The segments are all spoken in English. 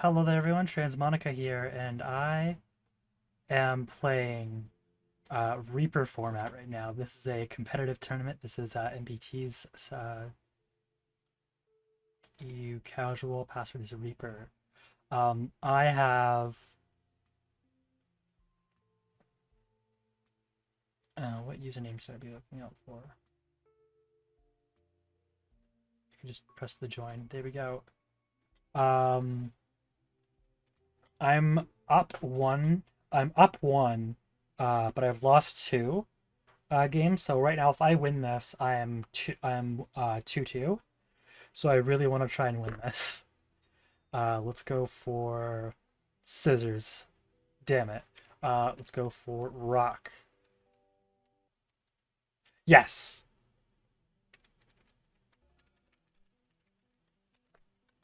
Hello there everyone, Monika here, and I am playing Reaper format right now. This is a competitive tournament. This is MBT's EU casual, password is Reaper. I have what username should I be looking out for? You can just press the join. There we go. Um, I'm up one. I'm up one, but I've lost two games. So right now, if I win this, I am 2-2. So I really want to try and win this. Let's go for scissors. Damn it. Let's go for rock. Yes.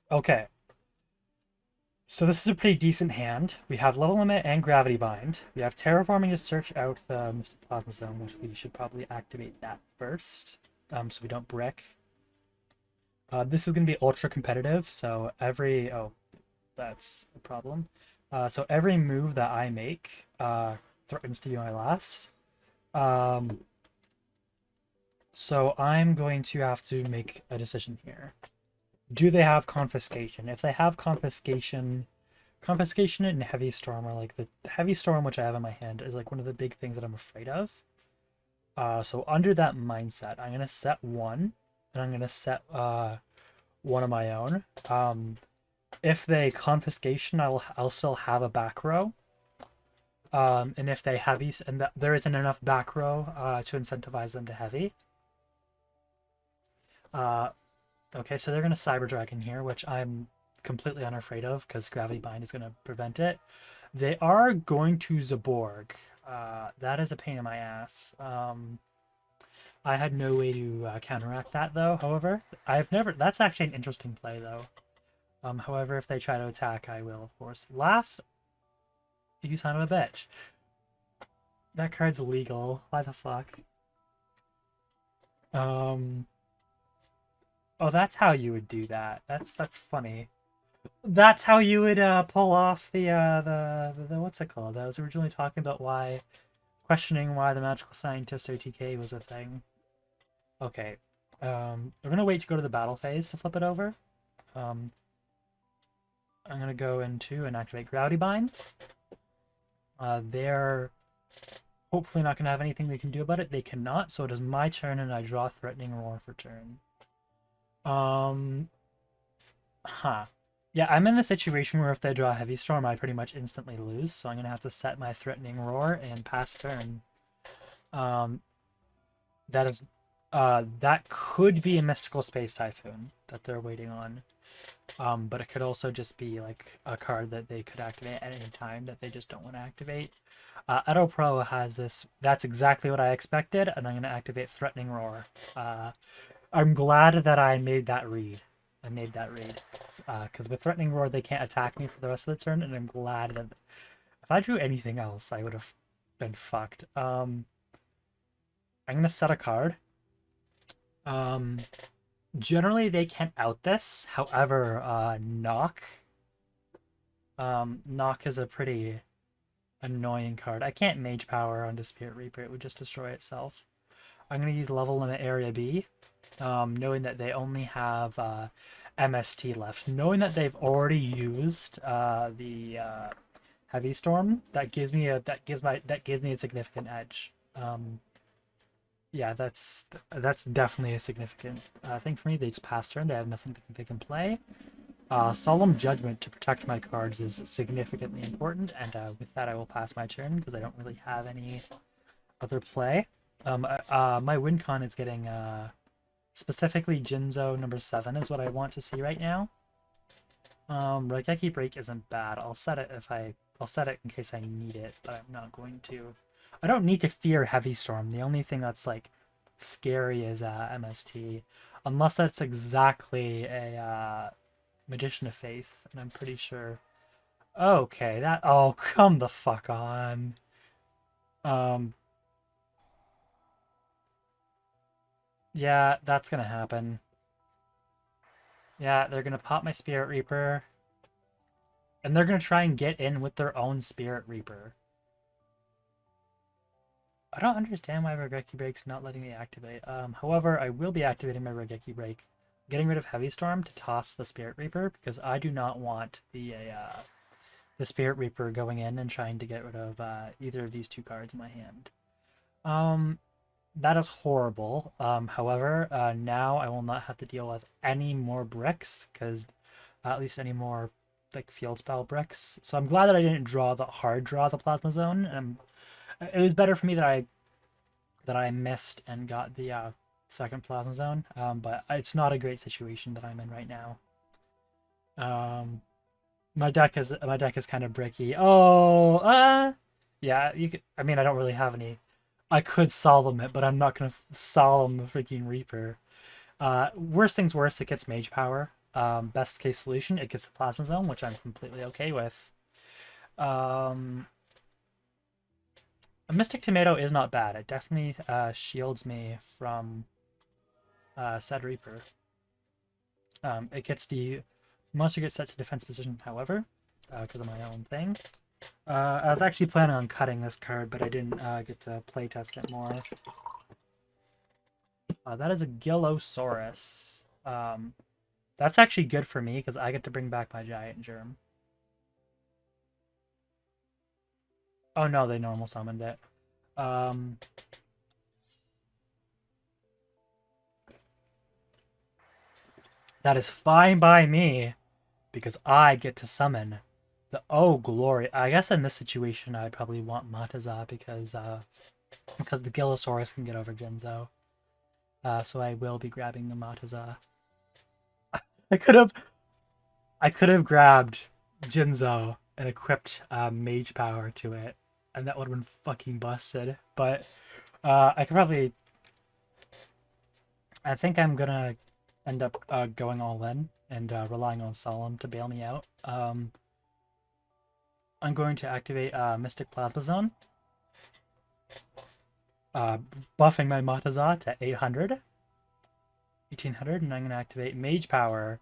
Okay. So this is a pretty decent hand. We have level limit and gravity bind. We have terraforming to search out the Mystic Plasma Zone, which we should probably activate that first, so we don't brick. This is going to be ultra competitive, so that's a problem. So every move that I make threatens to be my last. So I'm going to have to make a decision here. Do they have confiscation? If they have confiscation and heavy storm are like the heavy storm, which I have in my hand, is like one of the big things that I'm afraid of. So under that mindset, I'm gonna set one, and I'm gonna set one of my own. If they confiscation, I'll still have a back row. And if they heavy, and there isn't enough back row to incentivize them to heavy. Okay, so they're going to Cyber Dragon here, which I'm completely unafraid of because Gravity Bind is going to prevent it. They are going to Zaborg. That is a pain in my ass. I had no way to counteract that, though, however. That's actually an interesting play, though. However, if they try to attack, I will, of course. Last, you son of a bitch. That card's illegal. Why the fuck? Oh, that's how you would do that. That's funny. That's how you would pull off the what's it called? I was originally talking about questioning why the magical scientist or TK was a thing. Okay. We're gonna wait to go to the battle phase to flip it over. I'm gonna go into and activate Gravity Bind. They're hopefully not gonna have anything they can do about it. They cannot, so it is my turn and I draw Threatening Roar for turn. Yeah, I'm in the situation where if they draw Heavy Storm, I pretty much instantly lose, so I'm gonna have to set my Threatening Roar and pass turn. That could be a Mystical Space Typhoon that they're waiting on. But it could also just be like a card that they could activate at any time that they just don't want to activate. Edo Pro has this. That's exactly what I expected, and I'm gonna activate Threatening Roar. I'm glad that I made that read. Because with Threatening Roar, they can't attack me for the rest of the turn, and I'm glad that if I drew anything else, I would have been fucked. I'm gonna set a card. Generally, they can't out this. However, Knock. Knock is a pretty annoying card. I can't Mage Power onto Spirit Reaper. It would just destroy itself. I'm gonna use Level Limit Area B. Knowing that they only have MST left, knowing that they've already used the Heavy Storm, that gives me a significant edge. Yeah, that's definitely a significant thing for me. They just pass turn. They have nothing they can play. Solemn Judgment to protect my cards is significantly important, and with that I will pass my turn because I don't really have any other play. My win con is getting specifically Jinzo number 7 is what I want to see right now. Raigeki Break isn't bad. I'll set it in case I need it, but I'm not going to. I don't need to fear Heavy Storm. The only thing that's like scary is MST, unless that's exactly a Magician of Faith, and I'm pretty sure. Okay, oh, come the fuck on. Yeah, that's gonna happen. Yeah, they're gonna pop my Spirit Reaper. And they're gonna try and get in with their own Spirit Reaper. I don't understand why Regeki Break's not letting me activate. However, I will be activating my Regeki Break, getting rid of Heavy Storm to toss the Spirit Reaper because I do not want the Spirit Reaper going in and trying to get rid of either of these two cards in my hand. That is horrible. However, now I will not have to deal with any more bricks because at least any more like field spell bricks. So I'm glad that I didn't draw the Plasma Zone. It was better for me that I missed and got the second Plasma Zone. But it's not a great situation that I'm in right now. My deck is kind of bricky. Oh, yeah. You could, I mean, I don't really have any. I could solemn it, but I'm not gonna solemn the freaking Reaper. Worst things worst, it gets Mage Power. Best case solution, it gets the Plasma Zone, which I'm completely okay with. A Mystic Tomato is not bad. It definitely shields me from said Reaper. It gets the monster gets set to defense position, however, because of my own thing. I was actually planning on cutting this card, but I didn't get to playtest it more. That is a Gillosaurus. That's actually good for me because I get to bring back my Giant Germ. Oh no, they normal summoned it. That is fine by me because I get to summon the oh glory. I guess in this situation I probably want Mataza because the Gillosaurus can get over Jinzo. So I will be grabbing the Mataza. I could have grabbed Jinzo and equipped Mage Power to it, and that would have been fucking busted. But I could probably. I think I'm gonna end up going all in and relying on Solemn to bail me out. I'm going to activate Mystic Plasma Zone, buffing my Mataza to 800, 1800, and I'm going to activate Mage Power,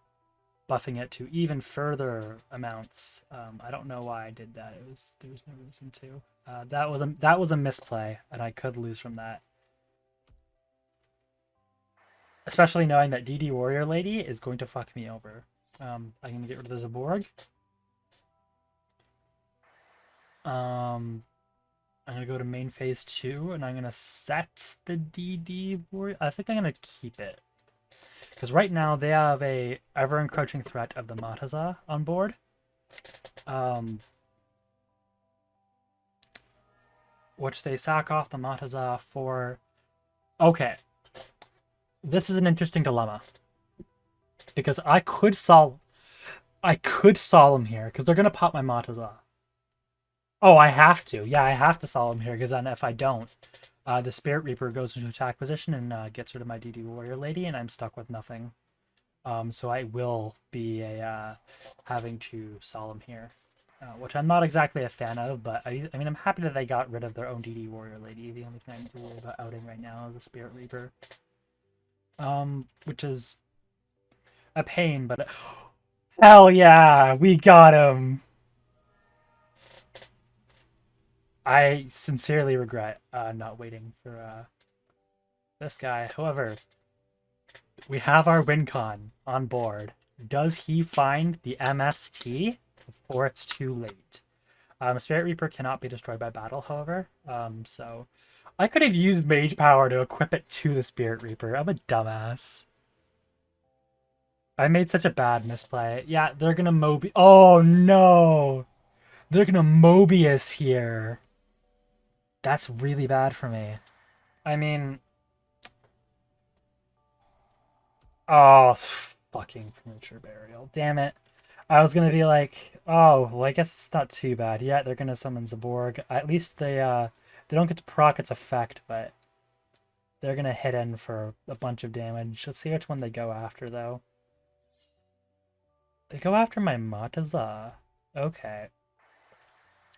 buffing it to even further amounts. I don't know why I did that. There was no reason to. That was a misplay, and I could lose from that. Especially knowing that DD Warrior Lady is going to fuck me over. I'm going to get rid of the Zaborg. I'm going to go to main phase 2, and I'm going to set the DD Warrior. I think I'm going to keep it. Because right now they have a ever-encroaching threat of the Mataza on board. Which they sack off the Mataza for... Okay. This is an interesting dilemma. Because I could Solemn here, because they're going to pop my Mataza. Oh, I have to. Yeah, I have to Solemn here, because then if I don't, the Spirit Reaper goes into attack position and gets rid of my DD Warrior Lady, and I'm stuck with nothing. So I will be having to Solemn here, which I'm not exactly a fan of, but I mean, I'm happy that they got rid of their own DD Warrior Lady. The only thing I need to worry about outing right now is the Spirit Reaper. Which is a pain, but... Hell yeah! We got him! I sincerely regret not waiting for this guy. However, we have our WinCon on board. Does he find the MST before it's too late? Spirit Reaper cannot be destroyed by battle, however. So I could have used Mage Power to equip it to the Spirit Reaper. I'm a dumbass. I made such a bad misplay. Yeah, they're gonna Mobi... Oh, no! They're gonna Mobius here. That's really bad for me. I mean... Oh, fucking Premature Burial. Damn it. I was gonna be like, oh, well, I guess it's not too bad. Yeah, they're gonna summon Zaborg. At least they don't get to proc its effect, but they're gonna hit in for a bunch of damage. Let's see which one they go after, though. They go after my Mataza. Okay.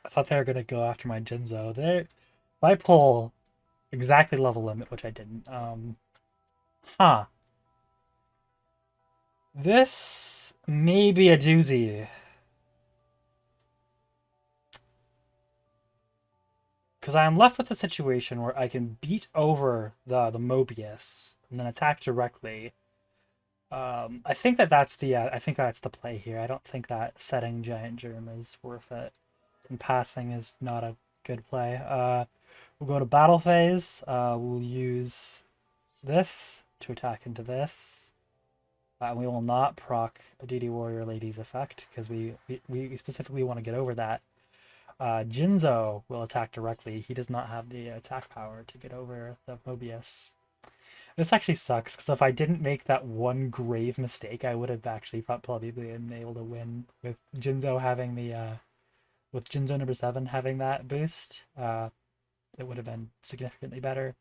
I thought they were gonna go after my Jinzo. If I pull exactly level limit, which I didn't, huh. This may be a doozy. Because I am left with a situation where I can beat over the Mobius and then attack directly. I think that's the play here. I don't think that setting Giant Germ is worth it. And passing is not a good play. We'll go to battle phase. We'll use this to attack into this. We will not proc a DD Warrior Lady's effect because we specifically want to get over that. Jinzo will attack directly. He does not have the attack power to get over the Mobius. This actually sucks because if I didn't make that one grave mistake, I would have actually probably been able to win with Jinzo having the with Jinzo number 7 having that boost. It would have been significantly better.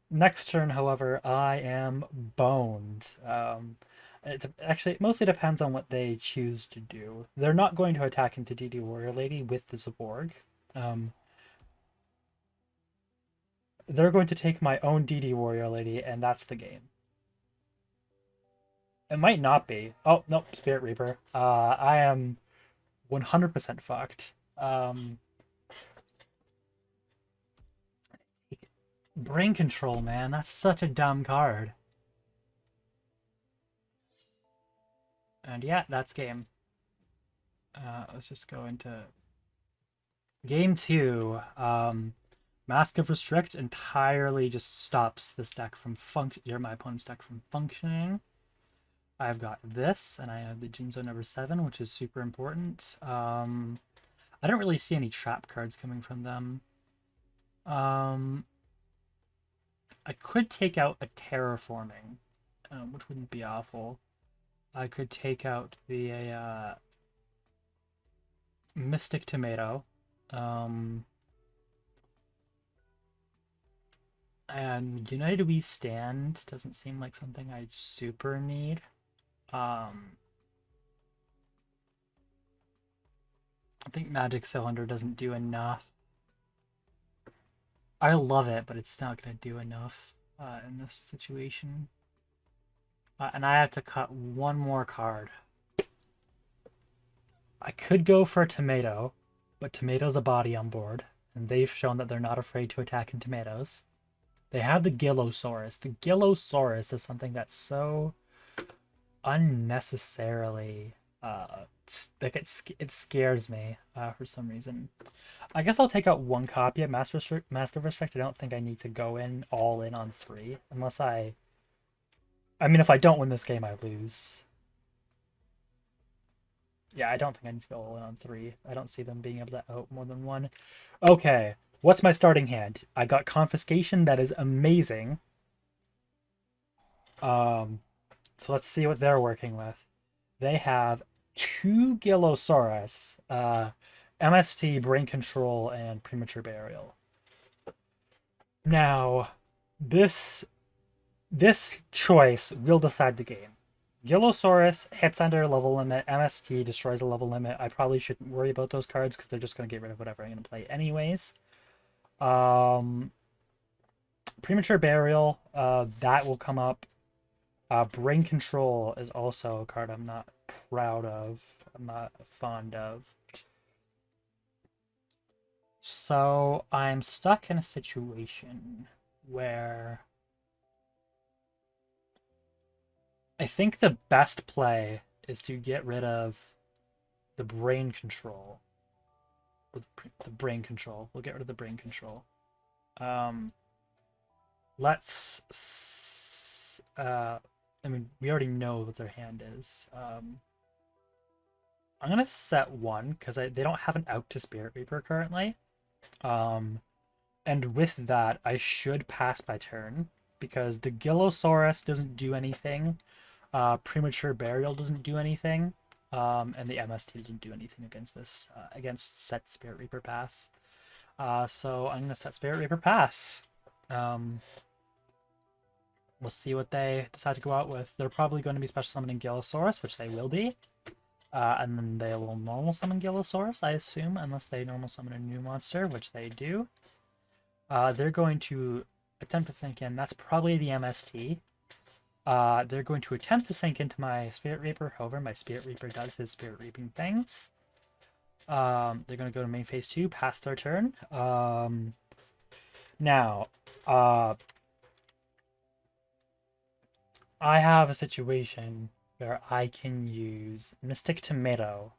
Next turn, however, I am boned. It mostly depends on what they choose to do. They're not going to attack into DD Warrior Lady with the Zaborg. They're going to take my own DD Warrior Lady, and that's the game. It might not be. Oh, nope, Spirit Reaper. I am 100% fucked. Brain Control, man. That's such a dumb card. And yeah, that's game. Let's just go into game 2. Mask of Restrict entirely just stops this deck from my opponent's deck from functioning. I've got this, and I have the Jinzo number 7, which is super important. I don't really see any trap cards coming from them. I could take out a Terraforming, which wouldn't be awful. I could take out the Mystic Tomato. And United We Stand doesn't seem like something I super need. I think Magic Cylinder doesn't do enough. I love it, but it's not going to do enough in this situation. And I have to cut one more card. I could go for a Tomato, but Tomato's a body on board, and they've shown that they're not afraid to attack in Tomatoes. They have the Gillosaurus. The Gillosaurus is something that's so unnecessarily like it scares me for some reason. I guess I'll take out one copy of Mask of Restrict. I don't think I need to go all in on 3 unless I mean, if I don't win this game, I lose. Yeah, I don't think I need to go all in on 3. I don't see them being able to out more than 1. Okay, what's my starting hand? I got Confiscation. That is amazing. So let's see what they're working with. They have 2 Gillosaurus, MST, Brain Control, and Premature Burial. Now, this choice will decide the game. Gillosaurus hits under a level limit, MST destroys a level limit. I probably shouldn't worry about those cards because they're just going to get rid of whatever I'm going to play anyways. Premature Burial, that will come up. Brain Control is also a card I'm not proud of. I'm not fond of. So I'm stuck in a situation where I think the best play is to get rid of the Brain Control. The Brain Control. We'll get rid of the Brain Control. I mean, we already know what their hand is. I'm gonna set 1 because they don't have an out to Spirit Reaper currently. And with that, I should pass my turn because the Gillosaurus doesn't do anything. Premature Burial doesn't do anything. And the MST doesn't do anything against this, against set Spirit Reaper pass. So I'm gonna set Spirit Reaper pass. We'll see what they decide to go out with. They're probably going to be special summoning Gillosaurus, which they will be. And then they will normal summon Gillosaurus, I assume, unless they normal summon a new monster, which they do. They're going to attempt to sink in. That's probably the MST. They're going to attempt to sink into my Spirit Reaper. However, my Spirit Reaper does his Spirit Reaping things. They're gonna go to main phase 2, pass their turn. Now, uh, I have a situation where I can use Mystic Tomato.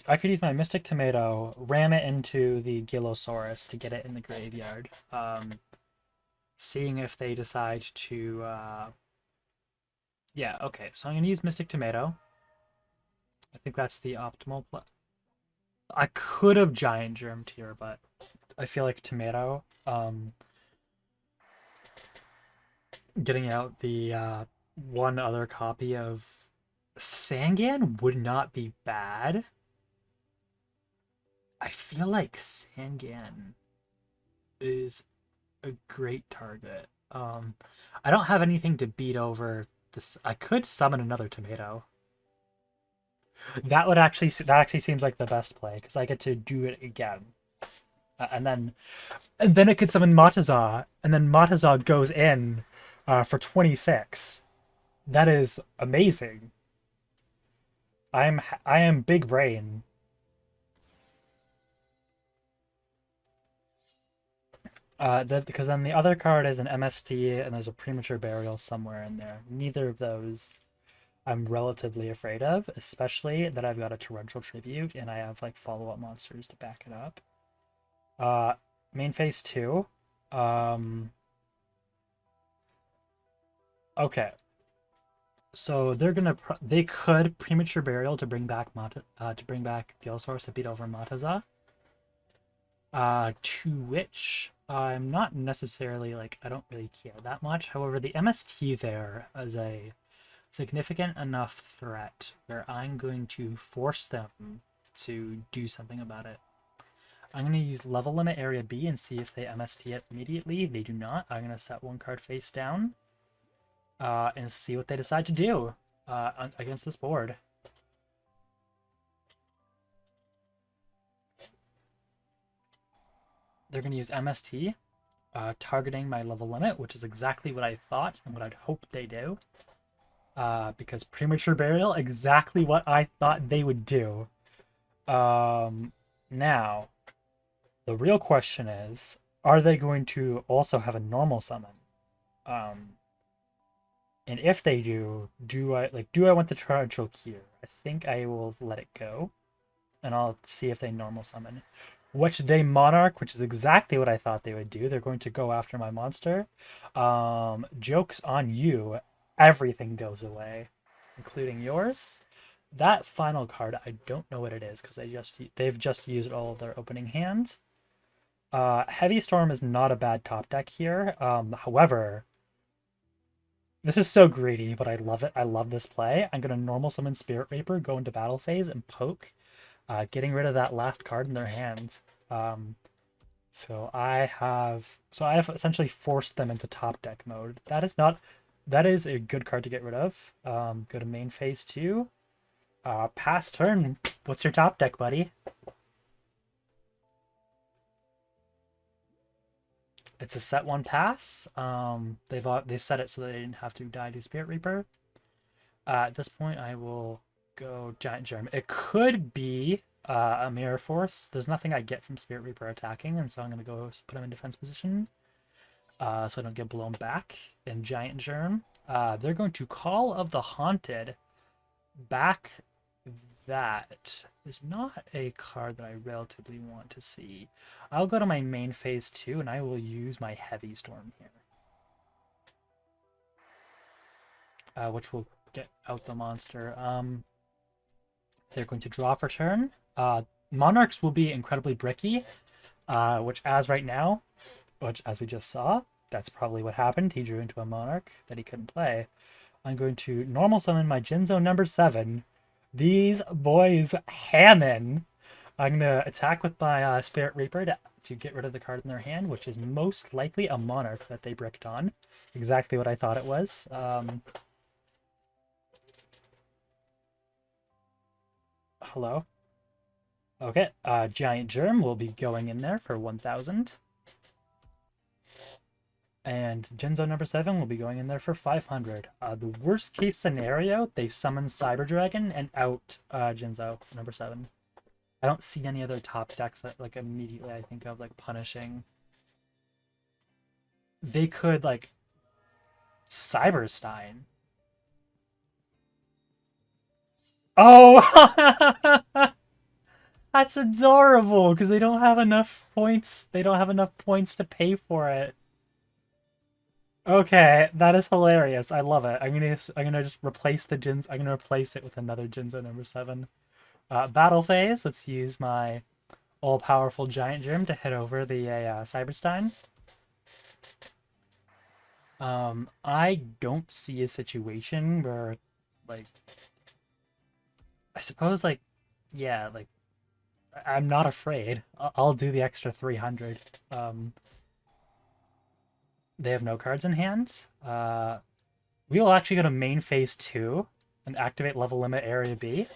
I could use my Mystic Tomato, ram it into the Gillosaurus to get it in the graveyard. Seeing if they decide to, yeah, okay, so I'm gonna use Mystic Tomato. I think that's the optimal play. I could have Giant Germed here, but I feel like Tomato, getting out the one other copy of Sangan would not be bad. I feel like Sangan is a great target. I don't have anything to beat over this. I could summon another tomato. That actually seems like the best play because I get to do it again, and then it could summon Matazar, and then Matazar goes in for 26. That is amazing. I am big brain. Because then the other card is an MST and there's a premature burial somewhere in there. Neither of those I'm relatively afraid of, especially that I've got a torrential tribute and I have like follow-up monsters to back it up. Main phase 2. Okay. So they could premature burial to bring back Gilsaurus to beat over Mataza. To which I'm not necessarily like I don't really care that much. However, the MST there is a significant enough threat where I'm going to force them to do something about it. I'm going to use level limit area B and see if they MST it immediately. If they do not, I'm going to set one card face down and see what they decide to do against this board. They're going to use MST, targeting my level limit, which is exactly what I thought and what I'd hoped they do. Because premature burial, exactly what I thought they would do. Now, the real question is, are they going to also have a normal summon? And if they do I want the torrential here? I think I will let it go, and I'll see if they normal summon. Which they Monarch, which is exactly what I thought they would do. They're going to go after my monster. Joke's on you. Everything goes away, including yours. That final card, I don't know what it is because they've just used all of their opening hand. Heavy Storm is not a bad top deck here. However, this is so greedy, but I love it. I love this play. I'm gonna normal summon Spirit Reaper, go into battle phase, and poke, getting rid of that last card in their hand. So I have essentially forced them into top deck mode. That is a good card to get rid of. Go to main phase 2. Pass turn. What's your top deck, buddy? It's a set 1 pass. They set it so they didn't have to die to Spirit Reaper. At this point, I will go Giant Germ. It could be a Mirror Force. There's nothing I get from Spirit Reaper attacking, and so I'm going to go put him in defense position so I don't get blown back. And Giant Germ. They're going to Call of the Haunted back. That is not a card that I relatively want to see. I'll go to my main phase 2 and I will use my Heavy Storm here. Which will get out the monster. They're going to draw for turn. Monarchs will be incredibly bricky, which as we just saw, that's probably what happened. He drew into a Monarch that he couldn't play. I'm going to normal summon my Jinzo number 7. These boys hammin'. I'm going to attack with my Spirit Reaper to get rid of the card in their hand, which is most likely a Monarch that they bricked on. Exactly what I thought it was. Hello? Okay, Giant Germ will be going in there for 1,000. And Jinzo number 7 will be going in there for 500. The worst case scenario, they summon Cyber Dragon and out Jinzo number 7. I don't see any other top decks that like immediately I think of like punishing. They could like Cyberstein. Oh, that's adorable because they don't have enough points. They don't have enough points to pay for it. Okay, that is hilarious. I love it. I'm gonna just replace the Jins. I'm gonna replace it with another Jinzo number 7. Battle phase. Let's use my all-powerful giant germ to hit over the Cyberstein. I don't see a situation where, like, I suppose, like, yeah, like, I'm not afraid. I'll do the extra 300. They have no cards in hand. We will actually go to main phase 2 and activate level limit area B.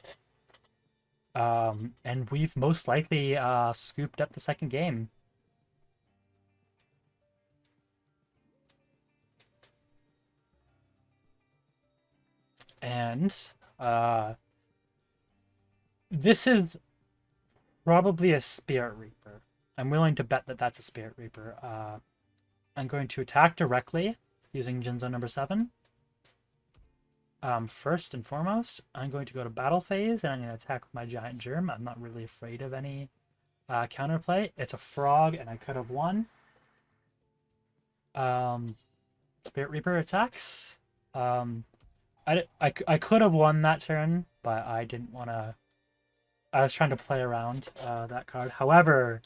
And we've most likely scooped up the second game. And this is probably a Spirit Reaper. I'm willing to bet that that's a Spirit Reaper. I'm going to attack directly using Jinzo number 7. First and foremost, I'm going to go to battle phase and I'm going to attack with my giant germ. I'm not really afraid of any counterplay. It's a frog and I could have won. Spirit Reaper attacks. I could have won that turn, but I didn't want to. I was trying to play around that card. However,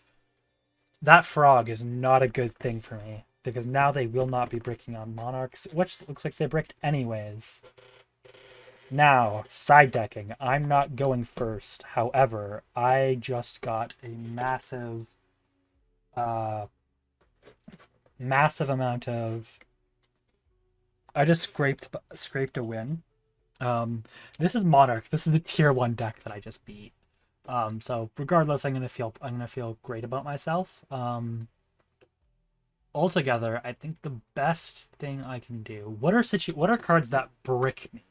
that frog is not a good thing for me because now they will not be bricking on Monarchs, which looks like they bricked anyways. Now, side decking. I'm not going first. However, I just got a massive amount of. I just scraped a win. This is Monarch. This is the tier 1 deck that I just beat. So regardless, I'm gonna feel great about myself. Altogether, I think the best thing I can do. What are cards that brick me?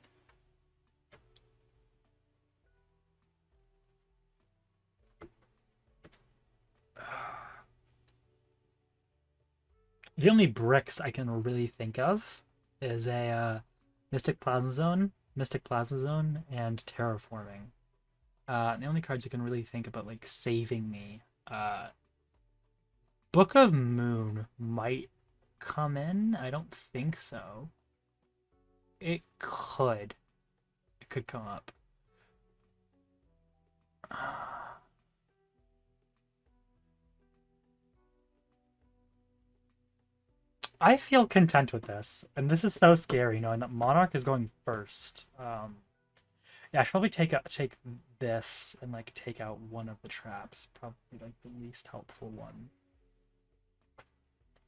The only bricks I can really think of is a Mystic Plasma Zone, and Terraforming. The only cards I can really think about like saving me. Book of Moon might come in. I don't think so. It could. It could come up. I feel content with this, and this is so scary knowing that Monarch is going first. Yeah, I should probably take this and like take out one of the traps. Probably like the least helpful one.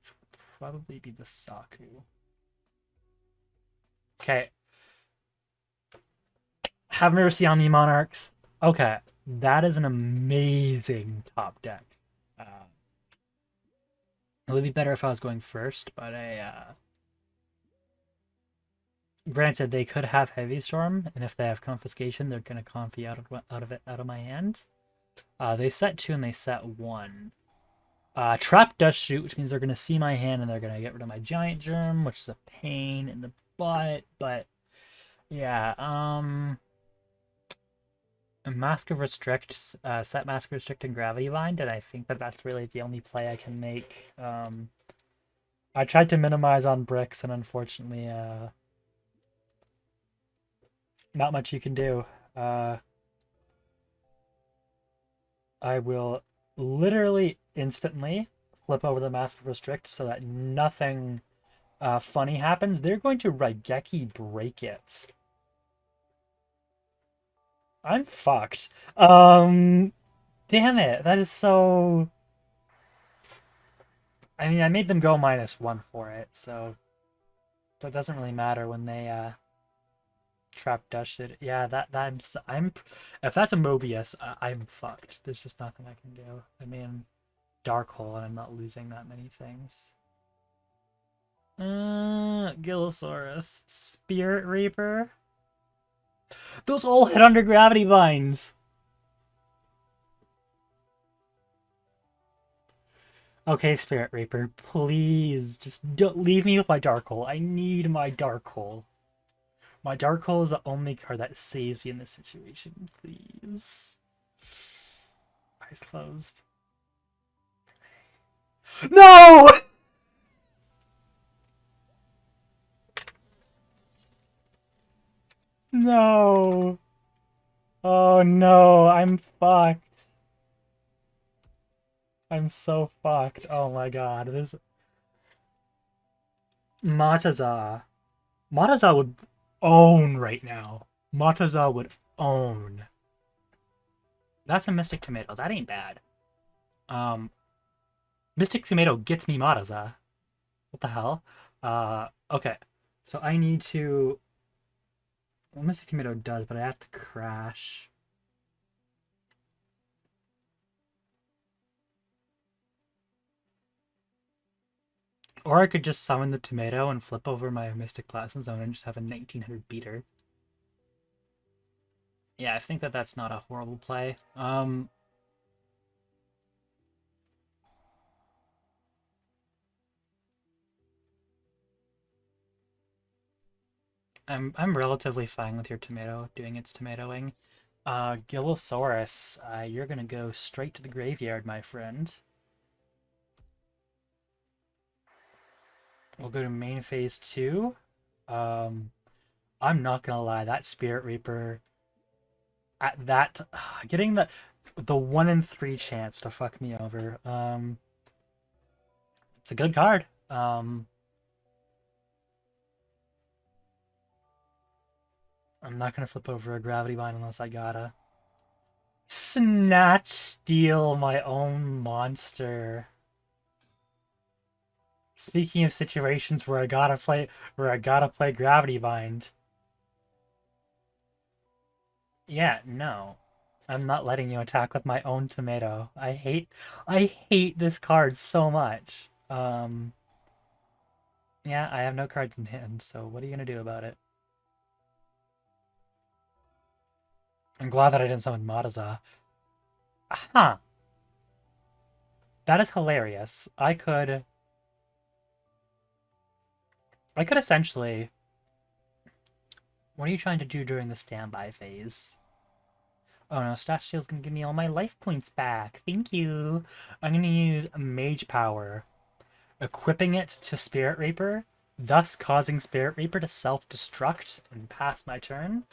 Should probably be the Saku. Okay. Have Mercy on Me, Monarchs. Okay, that is an amazing top deck. It would be better if I was going first, but granted, they could have Heavy Storm, and if they have Confiscation, they're gonna confy out of my hand. They set 2 and they set 1. Trap does shoot, which means they're gonna see my hand and they're gonna get rid of my Giant Germ, which is a pain in the butt. But yeah, Mask of Restrict, set Mask of Restrict and Gravity Bind, and I think that that's really the only play I can make. I tried to minimize on bricks, and unfortunately, not much you can do. I will literally instantly flip over the Mask of Restrict so that nothing funny happens. They're going to Raigeki break it. I'm fucked. Damn it. That is so... I mean, I made them go -1 for it, so it doesn't really matter when they trap dash it. Yeah, I'm if that's a Mobius, I'm fucked. There's just nothing I can do. I mean, Dark Hole, and I'm not losing that many things. Gillosaurus. Spirit Reaper. Those all hit under gravity binds. Okay, Spirit Reaper, please just don't leave me with my Dark Hole. I need my Dark Hole. My Dark Hole is the only card that saves me in this situation. Please. Eyes closed. No! No. Oh no, I'm fucked. I'm so fucked. Oh my god. There's Mataza. Mataza would own right now. Mataza would own. That's a Mystic Tomato. That ain't bad. Mystic Tomato gets me Mataza. What the hell? Okay. So I need to... Well, Mystic Tomato does, but I have to crash. Or I could just summon the tomato and flip over my Mystic Plasma Zone and just have a 1900 beater. Yeah, I think that that's not a horrible play. I'm relatively fine with your tomato doing its tomatoing. Gillosaurus, you're gonna go straight to the graveyard, my friend. We'll go to main phase 2. I'm not gonna lie, that Spirit Reaper at that getting the 1 in 3 chance to fuck me over. It's a good card. I'm not gonna flip over a Gravity Bind unless I gotta. Snatch Steal my own monster. Speaking of situations where I gotta play Gravity Bind. Yeah, no. I'm not letting you attack with my own tomato. I hate this card so much. Yeah, I have no cards in hand, so what are you gonna do about it? I'm glad that I didn't summon Mataza. Huh. That is hilarious. I could essentially... What are you trying to do during the standby phase? Oh no, Stash Steel's gonna give me all my life points back. Thank you. I'm gonna use Mage Power, equipping it to Spirit Reaper, thus causing Spirit Reaper to self-destruct and pass my turn.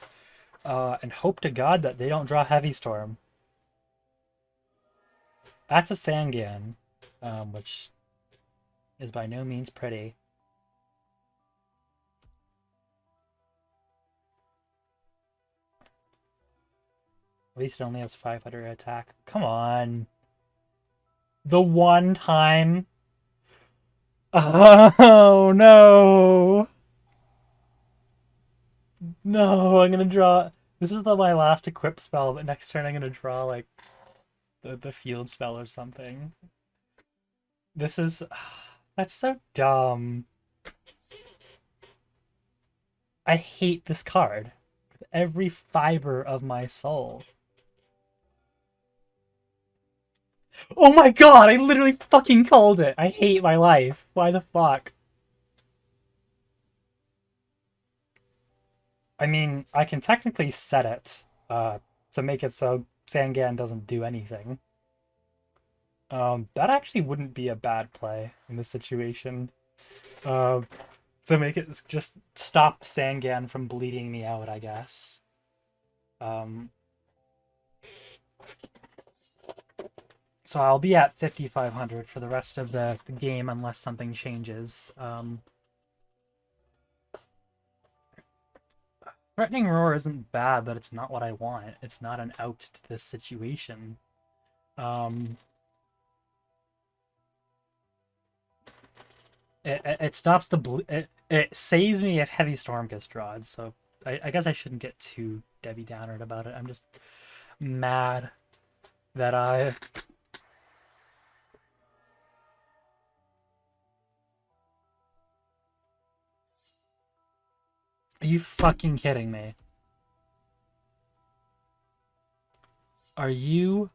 And hope to God that they don't draw Heavy Storm. That's a Sangan, which is by no means pretty. At least it only has 500 attack. Come on. The one time. Oh no. No, I'm gonna draw. This is my last equip spell, but next turn I'm gonna draw like the field spell or something. This is that's so dumb. I hate this card with every fiber of my soul. Oh my god, I literally fucking called it. I hate my life. Why the fuck? I mean, I can technically set it to make it so Sangan doesn't do anything. That actually wouldn't be a bad play in this situation. Uh, to make it just stop Sangan from bleeding me out, I guess. Um, so I'll be at 5,500 for the rest of the game unless something changes. Threatening Roar isn't bad, but it's not what I want. It's not an out to this situation. It stops the it saves me if Heavy Storm gets drawn, so I guess I shouldn't get too Debbie Downered about it. I'm just mad that I... Are you fucking kidding me? Are you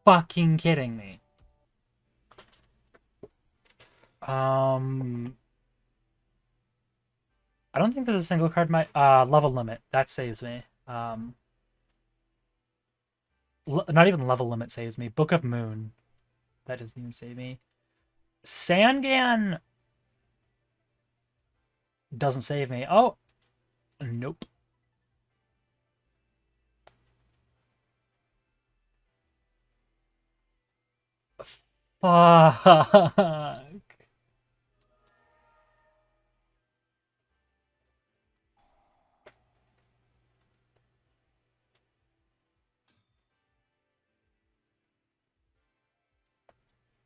fucking kidding me? I don't think there's a single card my level limit that saves me. Not even level limit saves me. Book of Moon, that doesn't even save me. Sangan doesn't save me. Oh, nope. Fuck.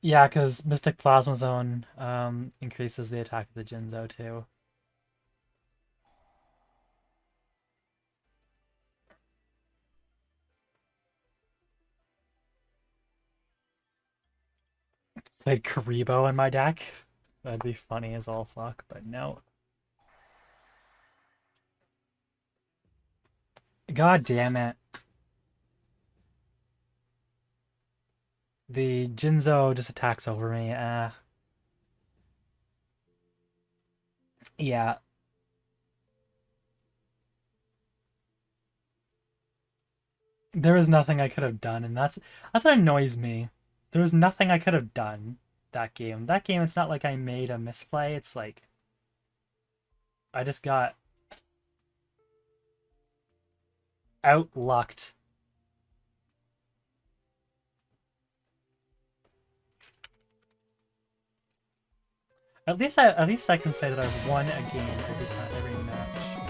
Yeah, because Mystic Plasma Zone increases the attack of the Jinzo too. Played Karibo in my deck. That'd be funny as all fuck, but no. God damn it. The Jinzo just attacks over me. Yeah. There was nothing I could have done, and that's what annoys me. There was nothing I could have done that game. That game, it's not like I made a misplay. It's like I just got outlucked. At least I can say that I've won a game every time, every match.